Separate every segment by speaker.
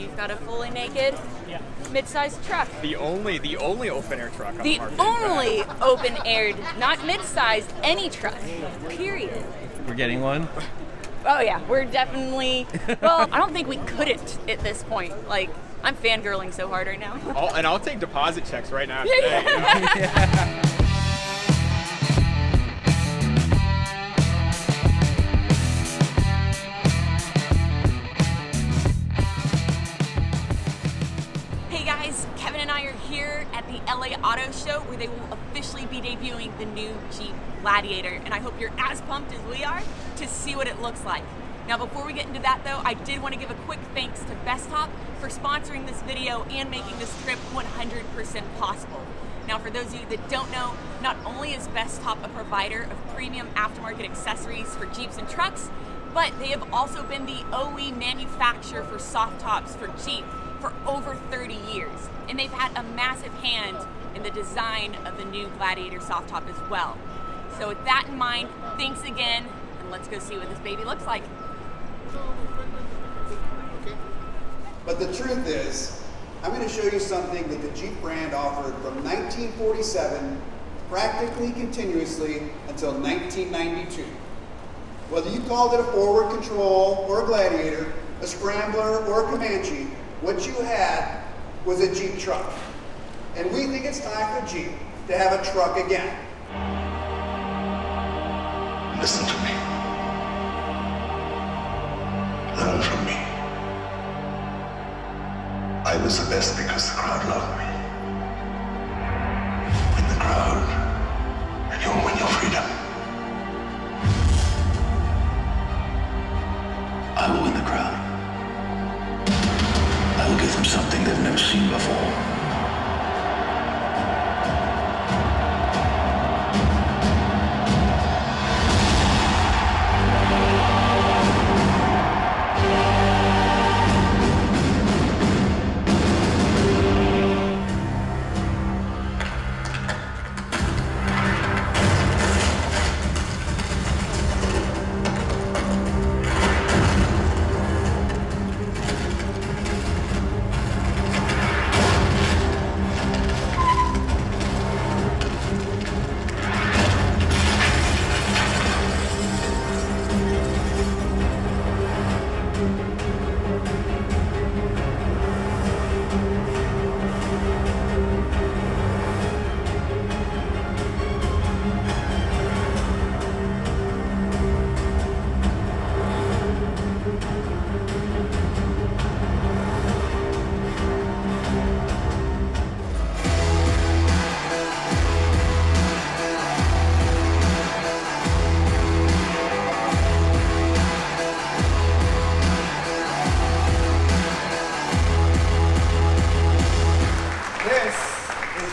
Speaker 1: you've got a fully naked mid-sized truck.
Speaker 2: The only open-air truck.
Speaker 1: The only open-aired, not mid-sized, any truck. Period.
Speaker 3: We're getting one.
Speaker 1: Oh yeah, we're definitely. Well, I don't think we couldn't at this point. Like, I'm fangirling so hard right now.
Speaker 2: I'll take deposit checks right now.
Speaker 1: Yeah. At the LA Auto Show, where they will officially be debuting the new Jeep Gladiator, and I hope you're as pumped as we are to see what it looks like. Now, before we get into that though, I did want to give a quick thanks to Bestop for sponsoring this video and making this trip 100% possible. Now, for those of you that don't know, not only is Bestop a provider of premium aftermarket accessories for Jeeps and trucks, but they have also been the OE manufacturer for soft tops for Jeep for over 30 years. And they've had a massive hand in the design of the new Gladiator soft top as well. So with that in mind, thanks again, and let's go see what this baby looks like.
Speaker 4: But the truth is, I'm going to show you something that the Jeep brand offered from 1947 practically continuously until 1992. Whether you called it a forward control or a Gladiator, a Scrambler or a Comanche, what you had was a Jeep truck. And we think it's time for Jeep to have a truck again.
Speaker 5: Listen to me. Learn from me. I was the best because the crowd loved me. Win the crowd, and you'll win your freedom. I will win the crowd. I will give them something they've never seen before.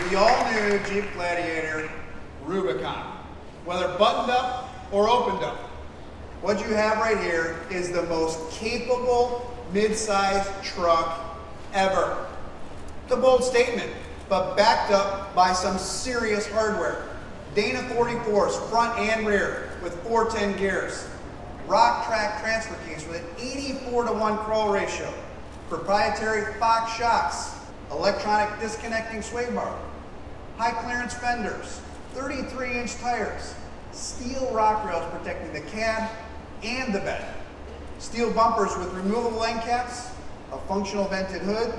Speaker 4: The all-new Jeep Gladiator Rubicon, whether buttoned up or opened up. What you have right here is the most capable mid-sized truck ever. It's a bold statement, but backed up by some serious hardware. Dana 44s, front and rear, with 410 gears. Rock track transfer case with an 84-to-1 crawl ratio. Proprietary Fox shocks. Electronic disconnecting sway bar. High clearance fenders. 33-inch tires. Steel rock rails protecting the cab and the bed. Steel bumpers with removable end caps. A functional vented hood.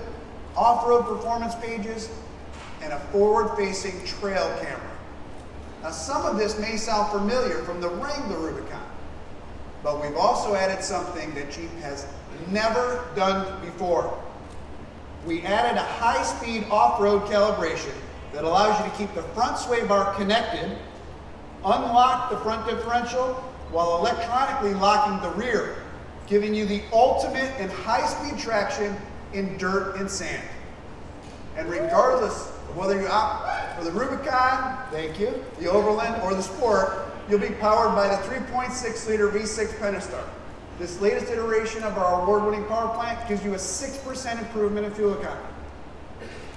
Speaker 4: Off-road performance pages. And a forward-facing trail camera. Now, some of this may sound familiar from the Wrangler Rubicon, but we've also added something that Jeep has never done before. We added a high-speed off-road calibration that allows you to keep the front sway bar connected, unlock the front differential, while electronically locking the rear, giving you the ultimate in high-speed traction in dirt and sand. And regardless of whether you opt for the Rubicon, thank you, the Overland, or the Sport, you'll be powered by the 3.6-liter V6 Pentastar. This latest iteration of our award-winning power plant gives you a 6% improvement in fuel economy.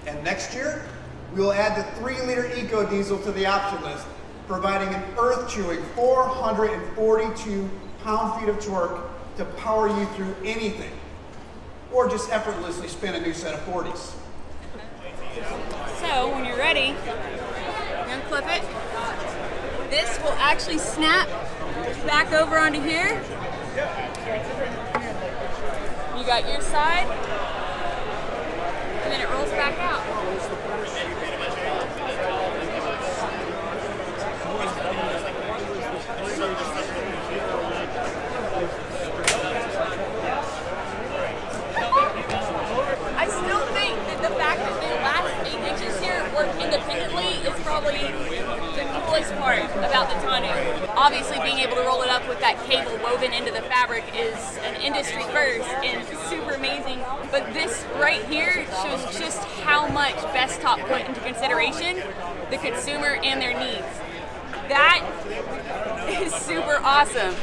Speaker 4: And next year, we will add the 3-liter Eco Diesel to the option list, providing an earth-chewing 442 pound-feet of torque to power you through anything. or just effortlessly spin a new set of 40s.
Speaker 1: So when you're ready, unclip it. This will actually snap back over onto here. You got your side, and then it rolls back out. I still think that the fact that the last 8 inches here work independently is probably the coolest part about the tonneau. Obviously, being able to roll it up with that cable woven into the fabric is an industry first and super amazing. But this right here shows just how much Bestop put into consideration the consumer and their needs. That is super awesome.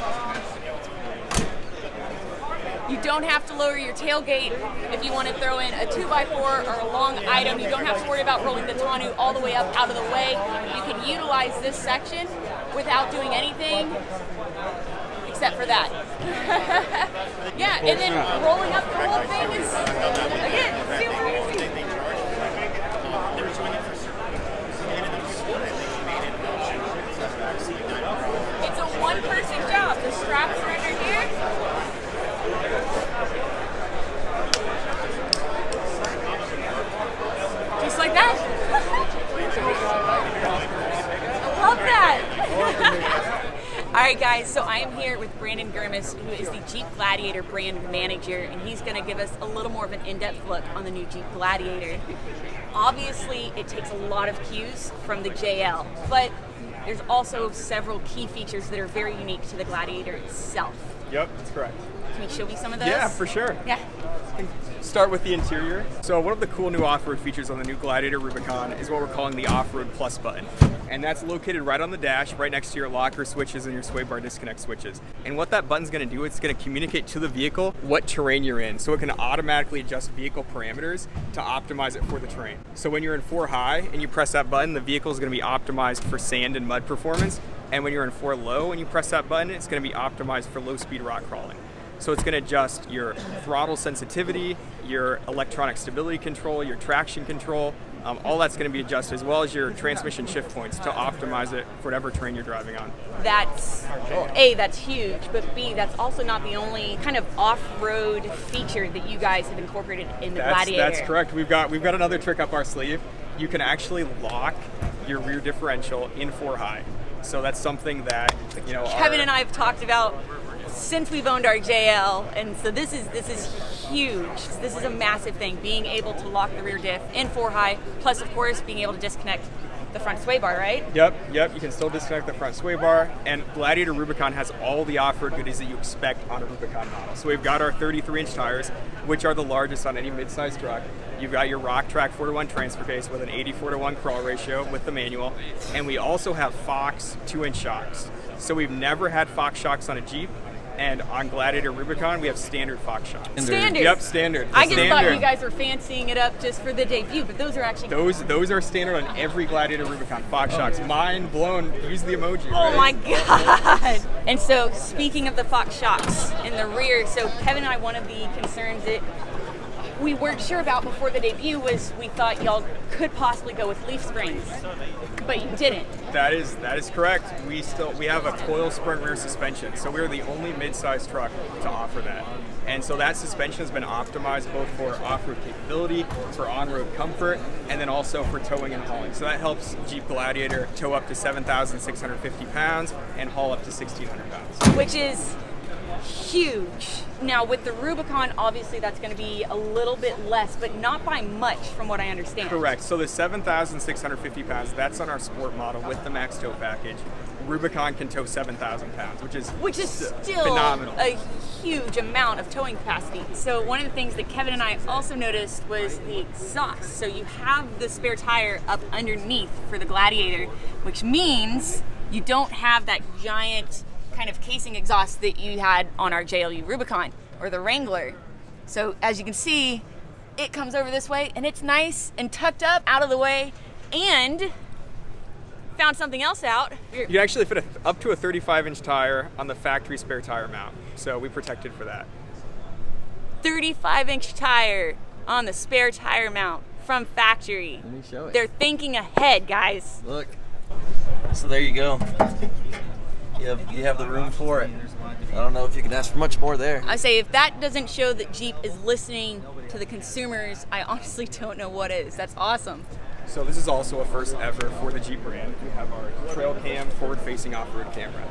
Speaker 1: You don't have to lower your tailgate if you want to throw in a 2x4 or a long item. You don't have to worry about rolling the tonneau all the way up out of the way. You can utilize this section without doing anything except for that. Yeah, and then rolling up the whole thing is, again, super easy. It's a one-person job. The straps are under here. Just like that. I love that. All right, guys, so I am here with Brandon Girmus, who is the Jeep Gladiator Brand Manager, and he's going to give us a little more of an in-depth look on the new Jeep Gladiator. Obviously, it takes a lot of cues from the JL, but there's also several key features that are very unique to the Gladiator itself.
Speaker 2: Yep, that's correct.
Speaker 1: Can you show me some of those?
Speaker 2: Yeah, for sure.
Speaker 1: Yeah.
Speaker 2: Start with the interior. So one of the cool new off-road features on the new Gladiator Rubicon is what we're calling the Off-Road Plus button. And that's located right on the dash, right next to your locker switches and your sway bar disconnect switches. And what that button's gonna do, it's gonna communicate to the vehicle what terrain you're in. So it can automatically adjust vehicle parameters to optimize it for the terrain. So when you're in 4 high and you press that button, the vehicle is gonna be optimized for sand and mud performance. And when you're in 4 low and you press that button, it's gonna be optimized for low speed rock crawling. So it's going to adjust your throttle sensitivity, your electronic stability control, your traction control, all that's going to be adjusted, as well as your transmission shift points to optimize it for whatever terrain you're driving on.
Speaker 1: That's, well, A, that's huge, but B, that's also not the only kind of off-road feature that you guys have incorporated in the Gladiator.
Speaker 2: That's correct. We've got another trick up our sleeve. You can actually lock your rear differential in 4 high. So that's something that, you know,
Speaker 1: Kevin and I have talked about since we've owned our JL, and so this is huge. This is a massive thing, being able to lock the rear diff in 4 high, plus of course being able to disconnect the front sway bar, right?
Speaker 2: Yep, you can still disconnect the front sway bar, and Gladiator Rubicon has all the off-road goodies that you expect on a Rubicon model. So we've got our 33-inch tires, which are the largest on any mid-size truck. You've got your Rock Track 4:1 transfer case with an 84:1 crawl ratio with the manual, and we also have Fox 2-inch shocks. So we've never had Fox shocks on a Jeep. And on Gladiator Rubicon, we have standard Fox shocks.
Speaker 1: Standard?
Speaker 2: Yep, standard.
Speaker 1: I just thought you guys were fancying it up just for the debut, but those are actually...
Speaker 2: Those are standard on every Gladiator Rubicon. Fox shocks. Mind blown. Use the emoji.
Speaker 1: Oh
Speaker 2: right?
Speaker 1: my God. And so, speaking of the Fox shocks in the rear, so Kevin and I, one of the concerns that we weren't sure about before the debut was we thought y'all could possibly go with leaf springs, but you didn't.
Speaker 2: That is correct. We have a coil spring rear suspension, so we're the only mid-size truck to offer that. And so that suspension has been optimized both for off-road capability, for on-road comfort, and then also for towing and hauling. So that helps Jeep Gladiator tow up to 7,650 pounds and haul up to 1,600 pounds.
Speaker 1: Which is huge. Now with the Rubicon, obviously that's going to be a little bit less, but not by much from what I understand.
Speaker 2: Correct. So the 7,650 pounds, that's on our sport model with the max tow package. Rubicon can tow 7,000 pounds, which is still
Speaker 1: phenomenal. A huge amount of towing capacity. So one of the things that Kevin and I also noticed was the exhaust. So you have the spare tire up underneath for the Gladiator, which means you don't have that giant kind of casing exhaust that you had on our JLU Rubicon or the Wrangler. So as you can see, it comes over this way and it's nice and tucked up out of the way, and found something else out.
Speaker 2: You actually fit up to a 35-inch tire on the factory spare tire mount. So we protected for that.
Speaker 1: 35-inch tire on the spare tire mount from factory.
Speaker 3: Let me show it.
Speaker 1: They're thinking ahead, guys.
Speaker 3: Look. So there you go. You have the room for it. I don't know if you can ask for much more there.
Speaker 1: I say if that doesn't show that Jeep is listening to the consumers, I honestly don't know what is. That's awesome.
Speaker 2: So this is also a first ever for the Jeep brand. We have our trail cam forward-facing off-road camera.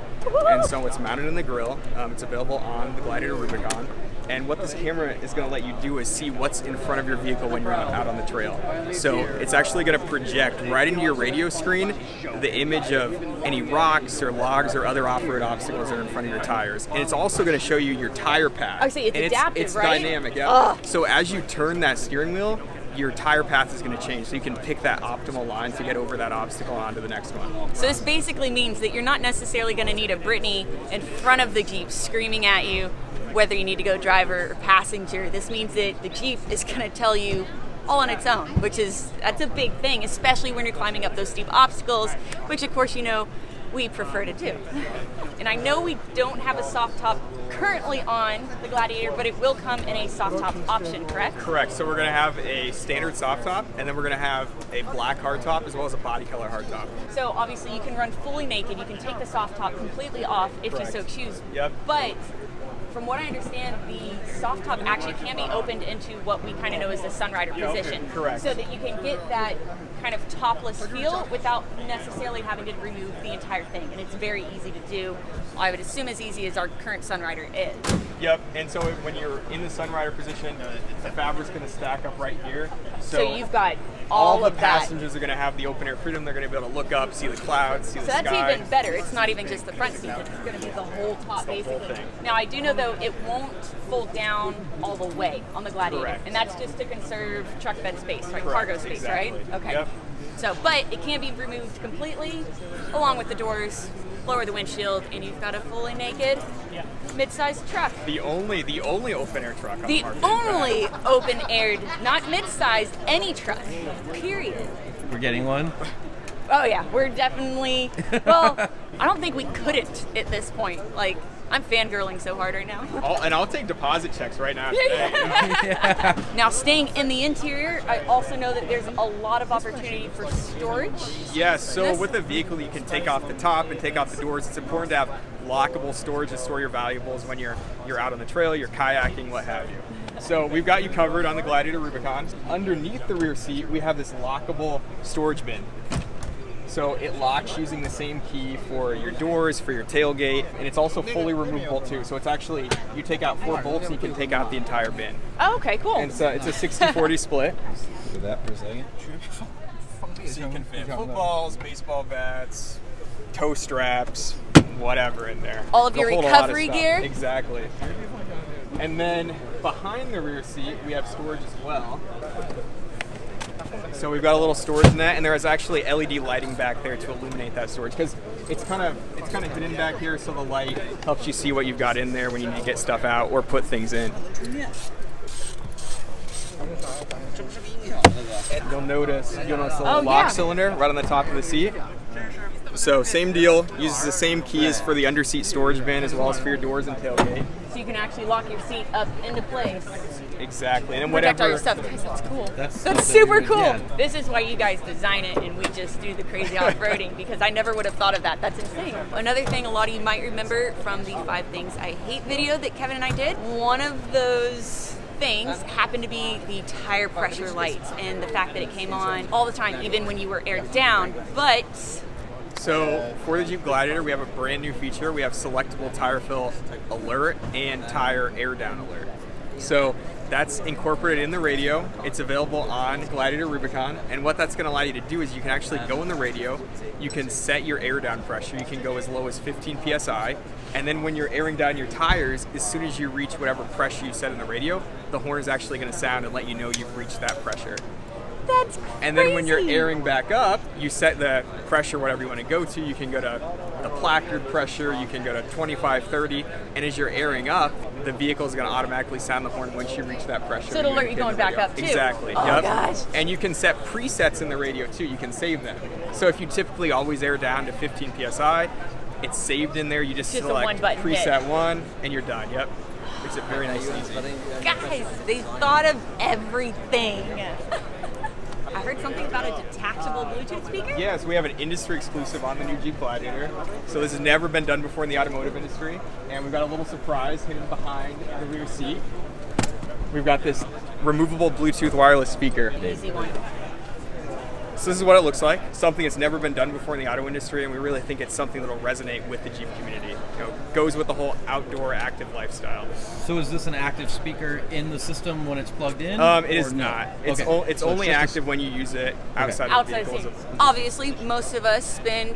Speaker 2: And so it's mounted in the grill. It's available on the Gladiator Rubicon. And what this camera is going to let you do is see what's in front of your vehicle when you're out on the trail. So it's actually going to project right into your radio screen the image of any rocks or logs or other off-road obstacles that are in front of your tires. And it's also going to show you your tire path.
Speaker 1: I see, it's adaptive,
Speaker 2: it's
Speaker 1: right?
Speaker 2: Dynamic, yeah. So as you turn that steering wheel, your tire path is going to change, so you can pick that optimal line to get over that obstacle onto the next one.
Speaker 1: So this basically means that you're not necessarily going to need a Brittany in front of the Jeep screaming at you whether you need to go driver or passenger. This means that the Jeep is going to tell you all on its own, that's a big thing, especially when you're climbing up those steep obstacles, which of course you know we prefer to do. And I know we don't have a soft top currently on the Gladiator, but it will come in a soft top option, correct?
Speaker 2: Correct. So we're going to have a standard soft top, and then we're going to have a black hard top as well as a body color hard top.
Speaker 1: So obviously you can run fully naked. You can take the soft top completely off if you so choose.
Speaker 2: Yep.
Speaker 1: But from what I understand, the soft top actually can be opened into what we kind of know as the Sunrider position.
Speaker 2: Correct.
Speaker 1: So that you can get that kind of topless feel without necessarily having to remove the entire thing. And it's very easy to do. I would assume as easy as our current Sunrider is.
Speaker 2: Yep, and so when you're in the Sunrider position, the fabric's going to stack up right here.
Speaker 1: So you've got all of
Speaker 2: the passengers are going to have the open air freedom. They're going to be able to look up, see the clouds, see the sky.
Speaker 1: So that's even better. It's not even just the front seat. It's going to be the whole top, basically.
Speaker 2: Whole thing.
Speaker 1: Now, I do know, though, it won't fold down all the way on the Gladiator.
Speaker 2: Correct.
Speaker 1: And that's just to conserve truck bed space, right?
Speaker 2: Correct.
Speaker 1: Cargo space,
Speaker 2: Exactly.
Speaker 1: right? Okay.
Speaker 2: Yep.
Speaker 1: So, but it can be removed completely, along with the doors, lower the windshield, and you've got a fully naked mid-sized truck.
Speaker 2: The only open air truck on
Speaker 1: The
Speaker 2: the market.
Speaker 1: only open-aired, not mid-sized, any truck, period.
Speaker 3: We're getting one.
Speaker 1: Oh yeah, we're definitely, well, I don't think we couldn't at this point. Like, I'm fangirling so hard right now.
Speaker 2: I'll take deposit checks right now.
Speaker 1: Now, staying in the interior, I also know that there's a lot of opportunity for storage.
Speaker 2: Yes, so with a vehicle you can take off the top and take off the doors. It's important to have lockable storage to store your valuables when you're out on the trail, you're kayaking, what have you. So we've got you covered on the Gladiator Rubicon. Underneath the rear seat, we have this lockable storage bin. So it locks using the same key for your doors, for your tailgate, and it's also fully removable too. So it's actually, you take out 4 bolts and you can take out the entire bin.
Speaker 1: Oh, okay, cool.
Speaker 2: And it's a 60-40 split.
Speaker 3: Look at that for a second.
Speaker 2: So you can fit footballs, baseball bats, toe straps, whatever in there.
Speaker 1: All of your
Speaker 2: It'll hold a lot of
Speaker 1: recovery
Speaker 2: stuff.
Speaker 1: gear?
Speaker 2: Exactly. And then behind the rear seat, we have storage as well. So we've got a little storage in that, and there is actually LED lighting back there to illuminate that storage because it's kind of hidden back here, so the light helps you see what you've got in there when you need to get stuff out or put things in. And you'll notice the little lock cylinder right on the top of the seat. So same deal, uses the same keys for the underseat storage bin as well as for your doors and tailgate.
Speaker 1: So you can actually lock your seat up into place.
Speaker 2: Exactly, and then
Speaker 1: Protect
Speaker 2: whatever.
Speaker 1: all your stuff. Guys, that's cool. That's
Speaker 3: something
Speaker 1: super
Speaker 3: we
Speaker 1: cool.
Speaker 3: would- yeah.
Speaker 1: This is why you guys design it and we just do the crazy off-roading because I never would have thought of that. That's insane. Another thing a lot of you might remember from the 5 Things I Hate video that Kevin and I did, one of those things happened to be the tire pressure lights and the fact that it came on all the time, even when you were aired down. But
Speaker 2: So for the Jeep Gladiator, we have a brand new feature. We have selectable tire fill alert and tire air down alert. So that's incorporated in the radio. It's available on Gladiator Rubicon. And what that's going to allow you to do is you can actually go in the radio. You can set your air down pressure. You can go as low as 15 PSI. And then when you're airing down your tires, as soon as you reach whatever pressure you set in the radio, the horn is actually going to sound and let you know you've reached that pressure.
Speaker 1: that's crazy.
Speaker 2: And then when you're airing back up, you set the pressure whatever you want to go to. You can go to the placard pressure, you can go to 25, 30, and as you're airing up, the vehicle is going to automatically sound the horn once you reach that pressure.
Speaker 1: So it'll alert you going back up too.
Speaker 2: Exactly.
Speaker 1: Oh
Speaker 2: yep.
Speaker 1: gosh.
Speaker 2: And you can set presets in the radio too. You can save them. So if you typically always air down to 15 PSI, it's saved in there. You just
Speaker 1: a
Speaker 2: select
Speaker 1: one-button
Speaker 2: preset
Speaker 1: hit.
Speaker 2: 1 and you're done. Yep. Makes it very nice and easy.
Speaker 1: Guys, they thought of everything. I heard something about a detachable Bluetooth speaker.
Speaker 2: Yes, we have an industry exclusive on the new Jeep Gladiator. So this has never been done before in the automotive industry. And we've got a little surprise hidden behind the rear seat. We've got this removable Bluetooth wireless speaker.
Speaker 1: Easy one.
Speaker 2: So this is what it looks like. Something that's never been done before in the auto industry, and we really think it's something that'll resonate with the Jeep community. You know, goes with the whole outdoor active lifestyle.
Speaker 6: So is this an active speaker in the system when it's plugged in?
Speaker 2: It is not. It's,
Speaker 6: Okay.
Speaker 2: it's
Speaker 6: So
Speaker 2: only
Speaker 6: just
Speaker 2: active when you use it outside of the
Speaker 1: Outside
Speaker 2: vehicles.
Speaker 1: scenes. Obviously, most of us spend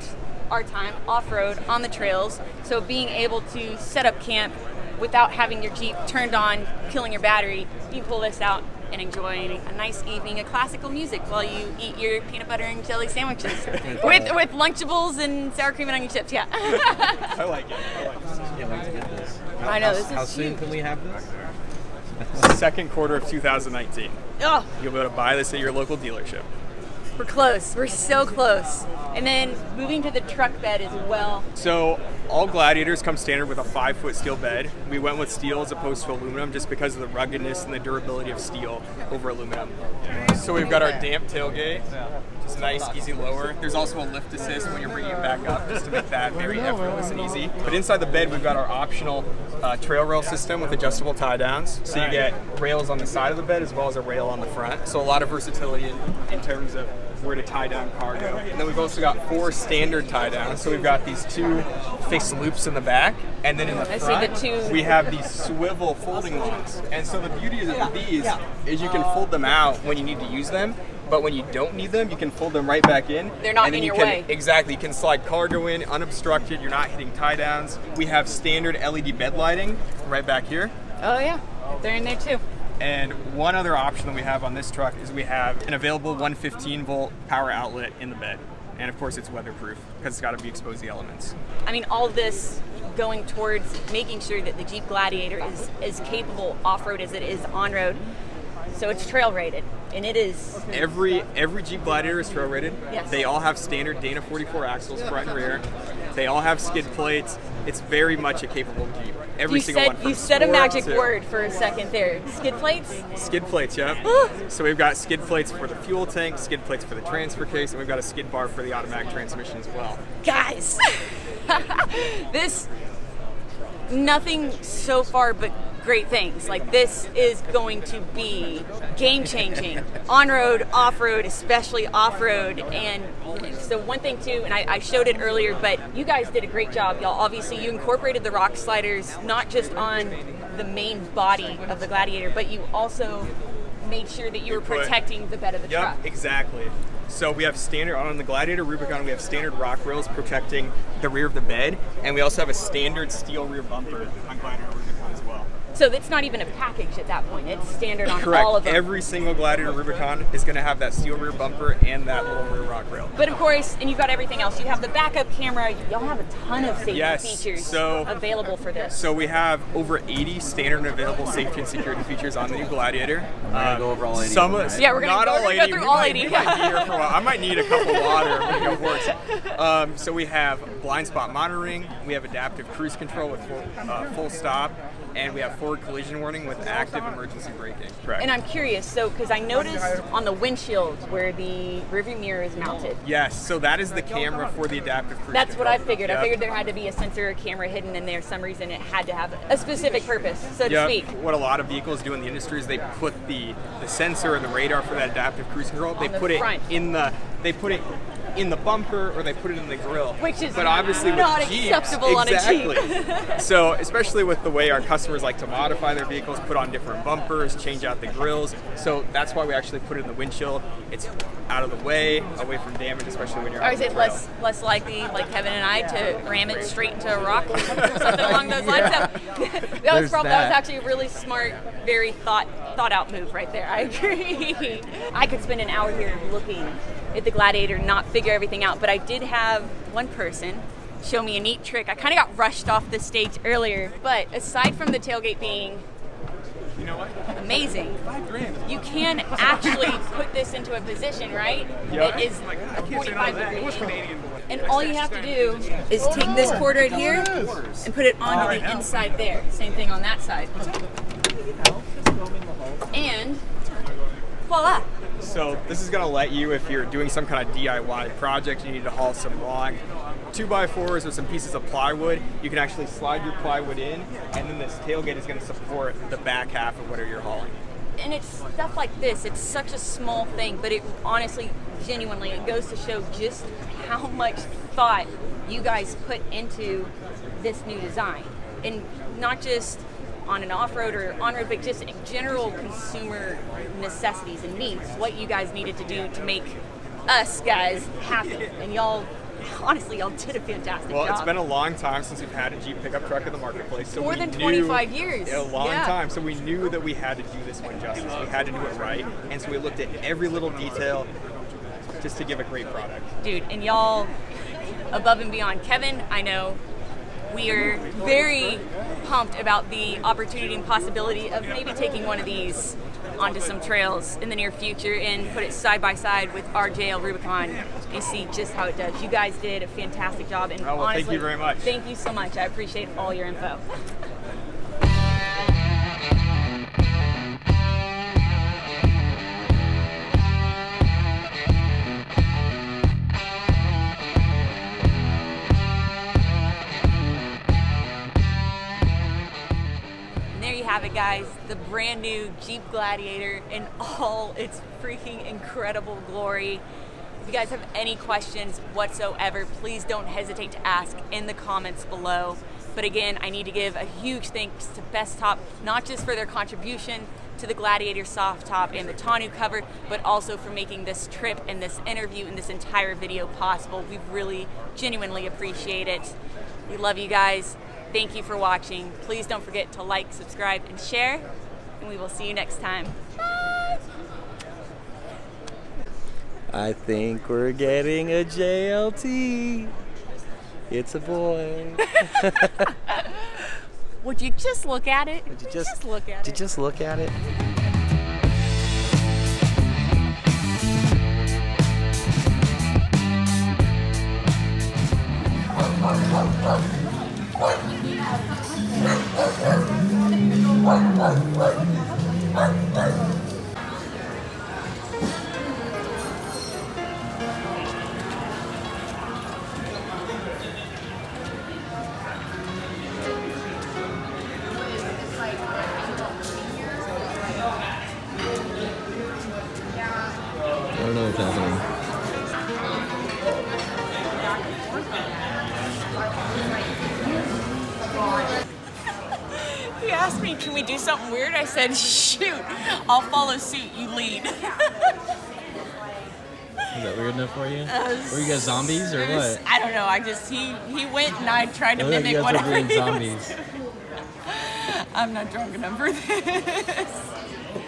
Speaker 1: our time off-road on the trails, so being able to set up camp without having your Jeep turned on, killing your battery, you pull this out and enjoy a nice evening of classical music while you eat your peanut butter and jelly sandwiches with Lunchables and sour cream and onion chips. Yeah.
Speaker 2: I like it. I like it.
Speaker 6: Can't wait to get this.
Speaker 1: I know, this is
Speaker 6: How soon
Speaker 1: huge.
Speaker 6: can we have this?
Speaker 2: Second quarter of 2019.
Speaker 1: Oh,
Speaker 2: You'll be able to buy this at your local dealership.
Speaker 1: we're close. We're so close. And then moving to the truck bed as well.
Speaker 2: So all Gladiators come standard with a 5-foot steel bed. We went with steel as opposed to aluminum just because of the ruggedness and the durability of steel over aluminum. So we've got our damp tailgate, just nice, easy lower. There's also a lift assist when you're bringing it back up just to make that very effortless and easy. But inside the bed, we've got our optional trail rail system with adjustable tie downs. So you get rails on the side of the bed as well as a rail on the front. So a lot of versatility in terms of where to tie down cargo. And then we've also got 4 standard tie downs. So we've got these 2 fixed loops in the back, and then in the
Speaker 1: I see
Speaker 2: front,
Speaker 1: the 2.
Speaker 2: we have these swivel folding ones. And so the beauty of these is you can fold them out when you need to use them, but when you don't need them, you can fold them right back in.
Speaker 1: They're not
Speaker 2: and then
Speaker 1: in
Speaker 2: you
Speaker 1: your
Speaker 2: can,
Speaker 1: way.
Speaker 2: Exactly, you can slide cargo in unobstructed, you're not hitting tie downs. We have standard LED bed lighting right back here.
Speaker 1: Oh yeah, they're in there too.
Speaker 2: And one other option that we have on this truck is we have an available 115 volt power outlet in the bed. And of course it's weatherproof because it's got to be exposed to the elements.
Speaker 1: I mean, all this going towards making sure that the Jeep Gladiator is as capable off-road as it is on-road. So it's trail rated, and it is.
Speaker 2: Every Jeep Gladiator is trail rated.
Speaker 1: Yes.
Speaker 2: They all have standard Dana 44 axles, front and rear. They all have skid plates. It's very much a capable Jeep. Every single one. From
Speaker 1: You said a
Speaker 2: sport
Speaker 1: magic
Speaker 2: to-
Speaker 1: word for a second there. Skid plates?
Speaker 2: Skid plates, yeah. So we've got skid plates for the fuel tank, skid plates for the transfer case, and we've got a skid bar for the automatic transmission as well.
Speaker 1: Guys, this, nothing so far but great things. Like, this is going to be game changing on road, off road, especially off road. And so one thing too, and I showed it earlier, but you guys did a great job, y'all. Obviously you incorporated the rock sliders not just on the main body of the Gladiator, but you also made sure that you were protecting the bed of the truck.
Speaker 2: Yep, exactly. So we have standard, on the Gladiator Rubicon, we have standard rock rails protecting the rear of the bed, and we also have a standard steel rear bumper on Gladiator Rubicon as well.
Speaker 1: So it's not even a package at that point. It's standard on
Speaker 2: Correct.
Speaker 1: all of them.
Speaker 2: Every single Gladiator Rubicon is going to have that steel rear bumper and that little rear rock rail.
Speaker 1: But of course, and you've got everything else. You have the backup camera. Y'all have a ton of safety features available for this.
Speaker 2: So we have over 80 standard and available safety and security features on the new Gladiator.
Speaker 3: We're gonna go over all 80.
Speaker 2: Some
Speaker 1: Yeah, we're gonna go through all 80.
Speaker 2: We might be here for a while. I might need a cup of water when it works. So we have blind spot monitoring. We have adaptive cruise control with full stop. And we have forward collision warning with active emergency braking. Correct.
Speaker 1: And I'm curious, so because I noticed on the windshield where the rearview mirror is mounted.
Speaker 2: Yes, so that is the camera for the adaptive cruise
Speaker 1: That's what
Speaker 2: control.
Speaker 1: I figured.
Speaker 2: Yep.
Speaker 1: I figured there had to be a sensor or camera hidden in there. For some reason it had to have a specific purpose, so to speak.
Speaker 2: What a lot of vehicles do in the industry is they put the sensor or the radar for that adaptive cruise control. They put it in the bumper or they put it in the grill.
Speaker 1: Which is
Speaker 2: but obviously
Speaker 1: not
Speaker 2: with Jeeps,
Speaker 1: acceptable on a Jeep.
Speaker 2: So especially with the way our customers like to modify their vehicles, put on different bumpers, change out the grills. So that's why we actually put it in the windshield. It's out of the way, away from damage, especially when you're
Speaker 1: Or
Speaker 2: on
Speaker 1: is
Speaker 2: the
Speaker 1: it
Speaker 2: trail.
Speaker 1: less likely, like Kevin and I, to ram it straight into a rock or something along those lines? That was actually a really smart, very thought out move right there. I agree. I could spend an hour here looking at the Gladiator, not figure everything out, but I did have one person show me a neat trick. I kind of got rushed off the stage earlier, but aside from the tailgate being
Speaker 2: know what?
Speaker 1: Amazing.
Speaker 2: $5,000.
Speaker 1: You can actually put this into a position, right?
Speaker 2: Yeah.
Speaker 1: It is
Speaker 2: I can't say
Speaker 1: 45
Speaker 2: that. It was
Speaker 1: degrees.
Speaker 2: Canadian, but
Speaker 1: And all you have to do is take this cord right here and put it onto the inside there. Same thing on that side. And voila.
Speaker 2: So this is going to let you, if you're doing some kind of DIY project, you need to haul some long 2x4s or some pieces of plywood, you can actually slide your plywood in, and then this tailgate is going to support the back half of whatever you're hauling.
Speaker 1: And it's stuff like this. It's such a small thing, but it honestly, genuinely, it goes to show just how much thought you guys put into this new design. And not just on an off-road or on-road, but just general consumer necessities and needs. What you guys needed to do to make us guys happy. And y'all, honestly, y'all did a fantastic job.
Speaker 2: Well, it's been a long time since we've had a Jeep pickup truck in the marketplace. So
Speaker 1: More than 25 years.
Speaker 2: A long time. So we knew that we had to do this one justice. We had to do it right. And so we looked at every little detail just to give a great product.
Speaker 1: Dude, and y'all, above and beyond. Kevin, I know we are very pumped about the opportunity and possibility of maybe taking one of these onto some trails in the near future and put it side by side with our JL Rubicon and see just how it does. You guys did a fantastic job, and
Speaker 2: well,
Speaker 1: honestly,
Speaker 2: thank you very much.
Speaker 1: Thank you so much. I appreciate all your info. Have it, guys, the brand new Jeep Gladiator in all its freaking incredible glory. If you guys have any questions whatsoever, please don't hesitate to ask in the comments below. But again, I need to give a huge thanks to Bestop, not just for their contribution to the Gladiator soft top and the tonneau cover, but also for making this trip and this interview and this entire video possible. We really genuinely appreciate it. We love you guys. Thank you for watching. Please don't forget to like, subscribe, and share, and we will see you next time. Bye!
Speaker 3: I think we're getting a JLT. It's a boy.
Speaker 1: Would you just look at it?
Speaker 3: Would you just
Speaker 1: look at it?
Speaker 3: Did you just look at it? I don't know what's happening.
Speaker 1: He asked me, can we do something weird? I said, shoot, I'll follow suit, you lead.
Speaker 6: Is that weird enough for you? Were you guys zombies or what?
Speaker 1: I don't know, he went and I tried to
Speaker 6: Look like
Speaker 1: mimic
Speaker 6: you guys
Speaker 1: whatever
Speaker 6: were being
Speaker 1: he was
Speaker 6: zombies.
Speaker 1: doing. I'm not drunk enough for this.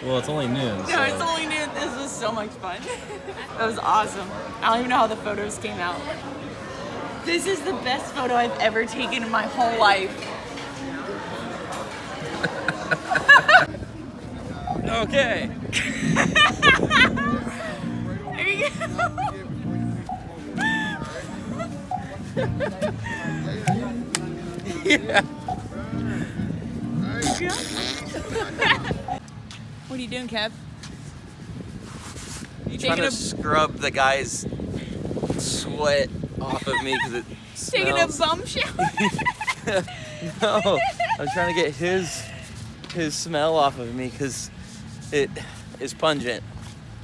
Speaker 6: Well, it's only noon.
Speaker 1: No,
Speaker 6: So.
Speaker 1: it's only new. This was so much fun. That was awesome. I don't even know how the photos came out. This is the best photo I've ever taken in my whole life.
Speaker 3: Okay.
Speaker 1: There you go.
Speaker 3: Yeah.
Speaker 1: What are you doing, Kev? You
Speaker 3: Trying to scrub the guy's sweat off of me because it
Speaker 1: taking a
Speaker 3: smells.
Speaker 1: bum shower?
Speaker 3: No, I'm trying to get his smell off of me because it is pungent.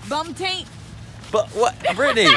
Speaker 1: Bum taint?
Speaker 3: But what, Brittany?